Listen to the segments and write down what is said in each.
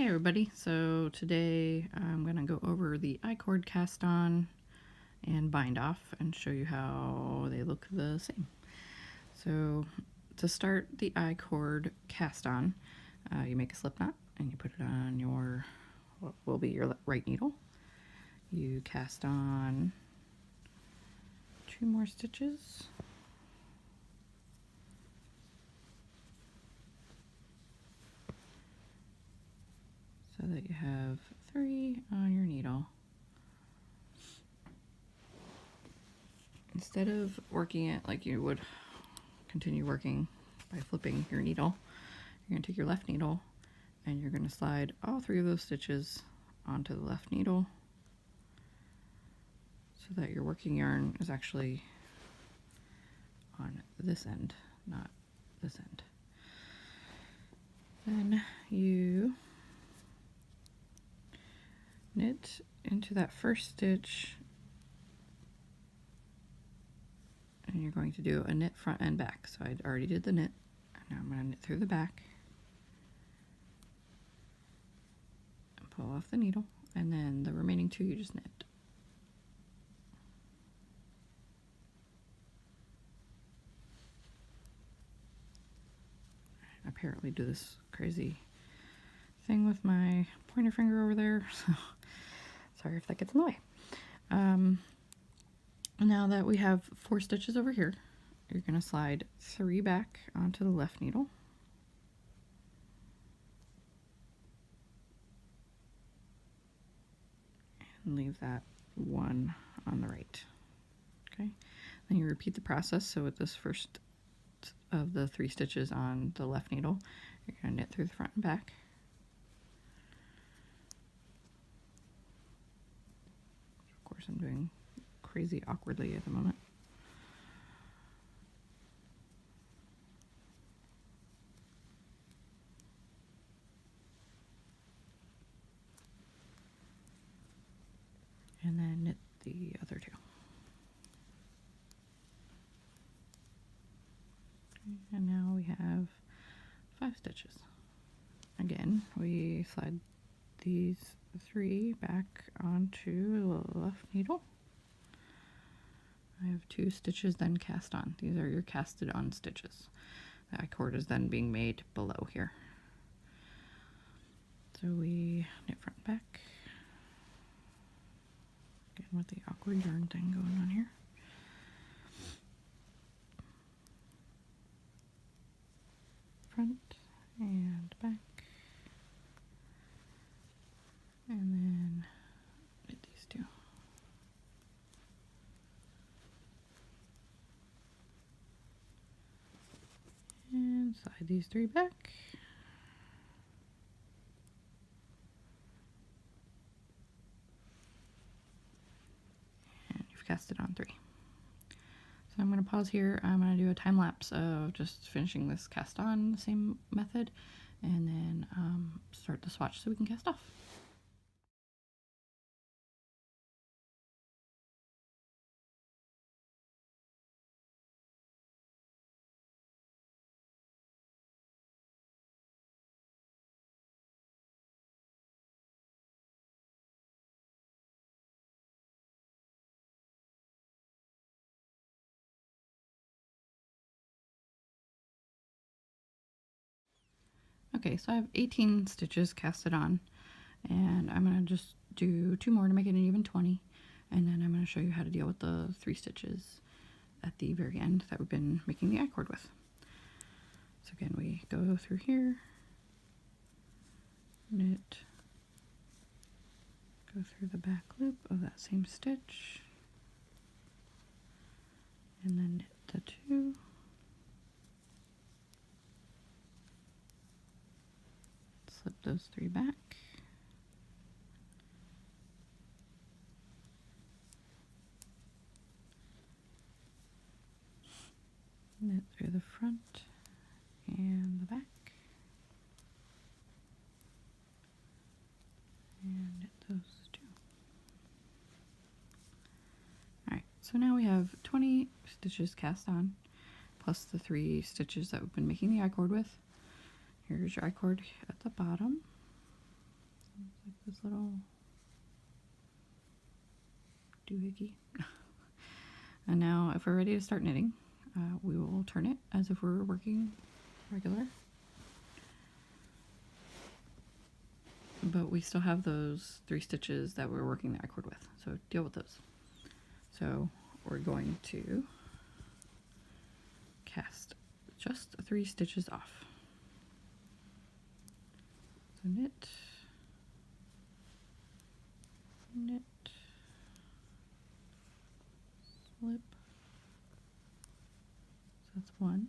Hey everybody, so today I'm going to go over the I-cord cast on and bind off and show you how they look the same. So to start the I-cord cast on, you make a slip knot and you put it on your, what will be your right needle. You cast on 2 more stitches. So that you have 3 on your needle. Instead of working it like you would continue working by flipping your needle, you're going to take your left needle and you're going to slide all 3 of those stitches onto the left needle so that your working yarn is actually on this end, not this end. Then you knit into that first stitch and you're going to do a knit front and back. So I already did the knit, and now I'm going to knit through the back and pull off the needle, and then the remaining 2 you just knit. I apparently do this crazy thing with my pointer finger over there, so sorry if that gets in the way. Now that we have 4 stitches over here, you're going to slide 3 back onto the left needle. And leave that 1 on the right. Okay, then you repeat the process. So with this first of the 3 stitches on the left needle, you're going to knit through the front and back. Of course, I'm doing crazy awkwardly at the moment. And then knit the other 2. And now we have 5 stitches. Again, we slide these 3 back onto the left needle. I have 2 stitches then cast on. These are your casted on stitches. The I-cord is then being made below here. So we knit front and back. Again with the awkward yarn thing going on here. Front and back. And then knit these 2. And slide these 3 back. And you've cast it on 3. So I'm going to pause here. I'm going to do a time lapse of just finishing this cast on the same method, and then start the swatch so we can cast off. Okay, so I have 18 stitches casted on, and I'm going to just do 2 more to make it an even 20, and then I'm going to show you how to deal with the 3 stitches at the very end that we've been making the I-cord with. So again, we go through here, knit, go through the back loop of that same stitch, and then knit the 2. Slip those 3 back. Knit through the front and the back. And knit those 2. Alright, so now we have 20 stitches cast on, plus the 3 stitches that we've been making the I-cord with. Here's your I-cord at the bottom. like this little doohickey. And now if we're ready to start knitting, we will turn it as if we were working regular. But we still have those 3 stitches that we're working the I-cord with, so deal with those. So we're going to cast just 3 stitches off. So knit, knit, slip, so that's 1.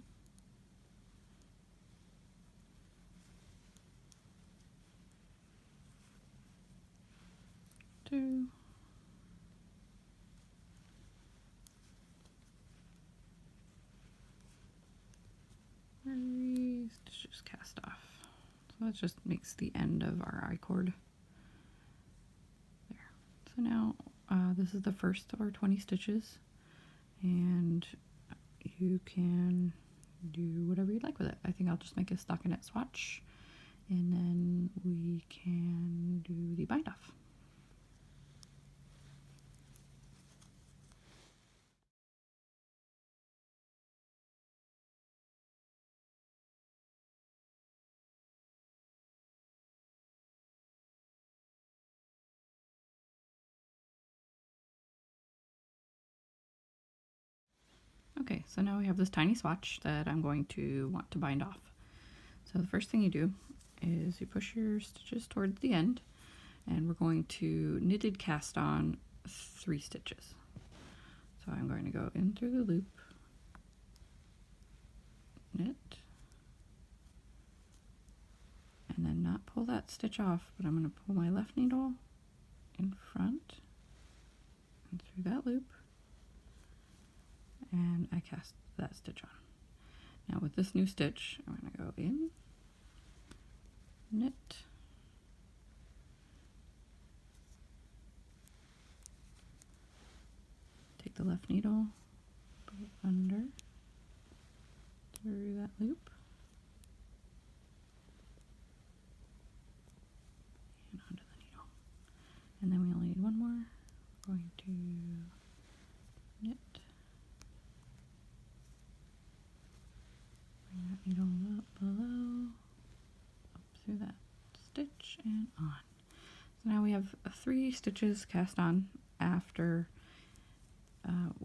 2, 3 stitches cast off. So that just makes the end of our I-cord there. So now this is the first of our 20 stitches, and you can do whatever you'd like with it. I think I'll just make a stockinette swatch, and then we can do the bind off. Okay, so now we have this tiny swatch that I'm going to want to bind off. So the first thing you do is you push your stitches towards the end, and we're going to knitted cast on 3 stitches. So I'm going to go in through the loop, knit, and then not pull that stitch off, but I'm going to pull my left needle in front and through that loop, and I cast that stitch on. Now with this new stitch, I'm going to go in, knit, take the left needle, put it under, through that loop, and onto the needle. And then we only need one more. We're going to knit, bring that needle up below, up through that stitch, and on. So now we have 3 stitches cast on after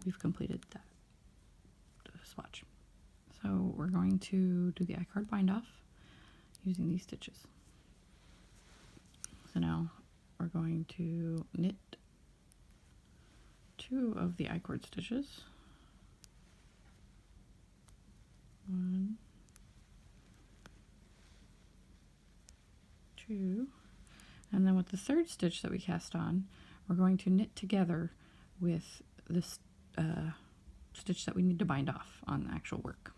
we've completed that swatch. So we're going to do the I-cord bind off using these stitches. So now we're going to knit 2 of the I-cord stitches. 1, 2, and then with the 3rd stitch that we cast on, we're going to knit together with this stitch that we need to bind off on the actual work.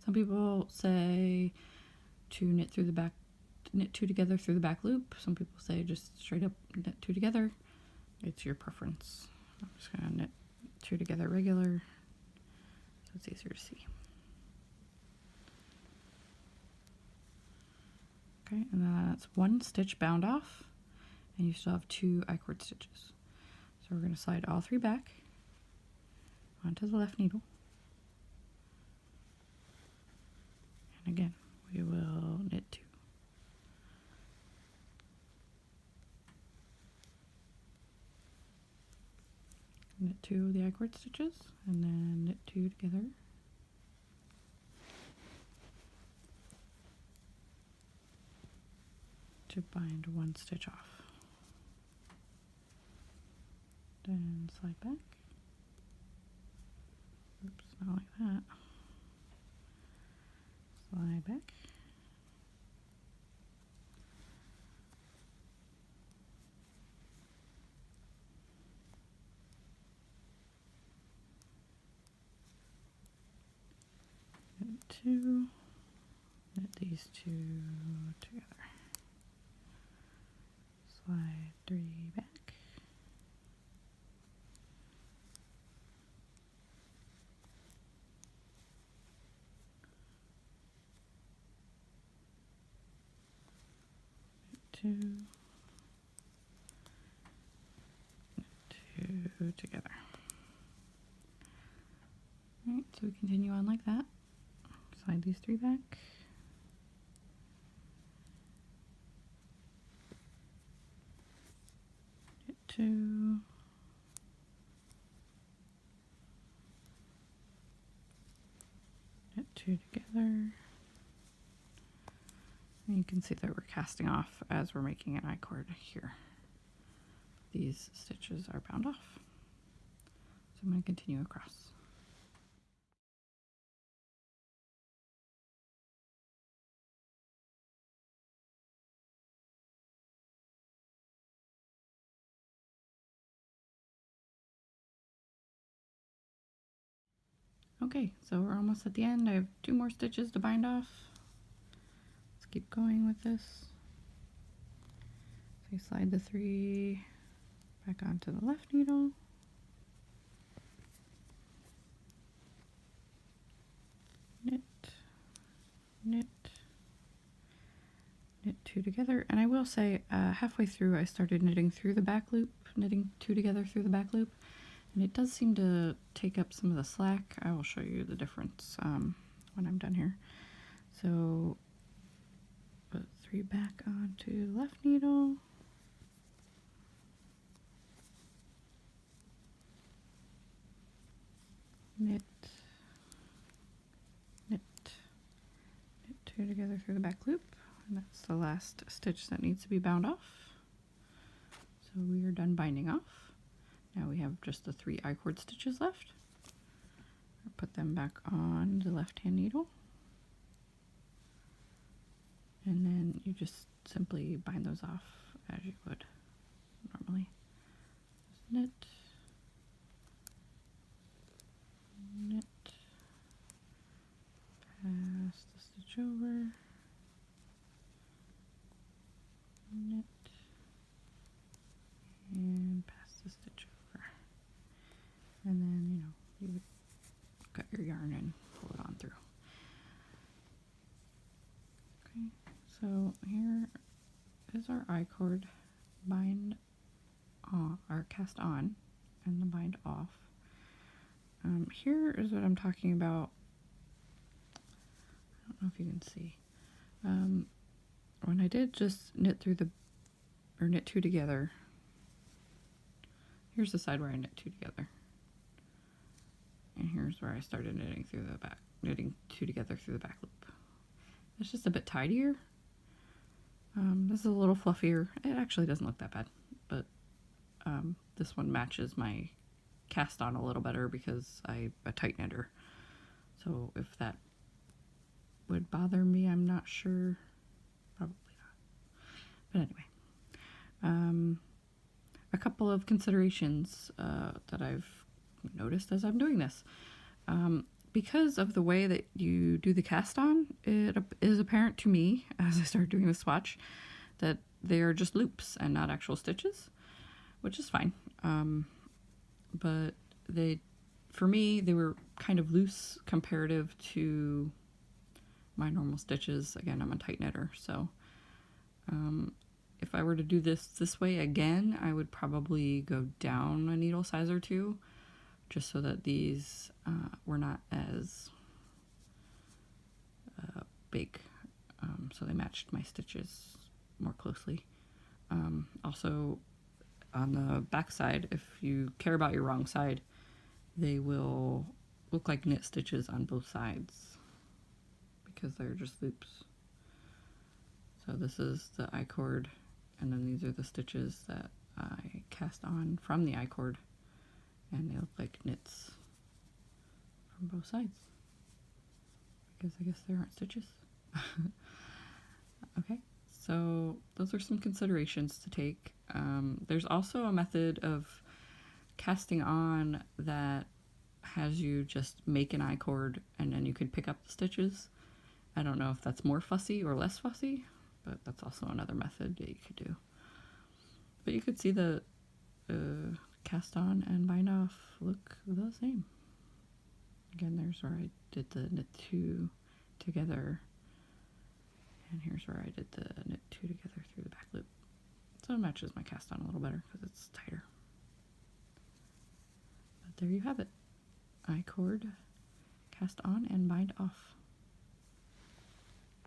Some people say to knit through the back, knit 2 together through the back loop. Some people say just straight up knit 2 together. It's your preference. I'm just going to knit 2 together regular so it's easier to see. Okay, and then that's 1 stitch bound off, and you still have 2 I-cord stitches. So we're going to slide all 3 back onto the left needle, and again we will knit 2. Knit 2 of the I-cord stitches, and then knit 2 together. To bind 1 stitch off. Then slide back. Oops, not like that. Slide back. Knit 2. Knit these 2 together. Slide 3 back. Knit 2. two, two together. All right, so we continue on like that. Slide these three back. Get two. Get two together. And you can see that we're casting off as we're making an I-cord here. These stitches are bound off. So I'm going to continue across. Okay, so we're almost at the end. I have 2 more stitches to bind off. Let's keep going with this. So you slide the 3 back onto the left needle. Knit, knit, knit 2 together. And I will say, halfway through I started knitting through the back loop, knitting 2 together through the back loop. And it does seem to take up some of the slack. I will show you the difference when I'm done here. So put 3 back onto the left needle. Knit, knit, knit 2 together through the back loop. And that's the last stitch that needs to be bound off. So we are done binding off. Now we have just the 3 I-cord stitches left. I'll put them back on the left-hand needle. And then you just simply bind those off as you would normally. Just knit, knit, pass the stitch over, knit, and pass the stitch over. And then, you know, you would cut your yarn and pull it on through. Okay, so here is our I-cord bind on, or cast on, and the bind off. Here is what I'm talking about. I don't know if you can see. When I did just knit through the, or knit 2 together, here's the side where I knit 2 together. And here's where I started knitting through the back, knitting 2 together through the back loop. It's just a bit tidier. This is a little fluffier. It actually doesn't look that bad, but this one matches my cast on a little better because I'm a tight knitter. So if that would bother me, I'm not sure. Probably not. But anyway, a couple of considerations that I've noticed as I'm doing this. Because of the way that you do the cast on, it is apparent to me as I start doing the swatch that they are just loops and not actual stitches, which is fine. But for me, they were kind of loose comparative to my normal stitches. Again, I'm a tight knitter, so if I were to do this way again, I would probably go down a needle size or 2, just so that these were not as big, so they matched my stitches more closely. Also, on the back side, if you care about your wrong side, they will look like knit stitches on both sides because they're just loops. So this is the I-cord, and then these are the stitches that I cast on from the I-cord, and they look like knits from both sides because I guess there aren't stitches. Okay, so those are some considerations to take. There's also a method of casting on that has you just make an I-cord and then you can pick up the stitches. I don't know if that's more fussy or less fussy, but that's also another method that you could do. But you could see the cast on and bind off look the same. Again, there's where I did the knit 2 together, and here's where I did the knit 2 together through the back loop. So it matches my cast on a little better because it's tighter. But there you have it. I-cord, cast on and bind off.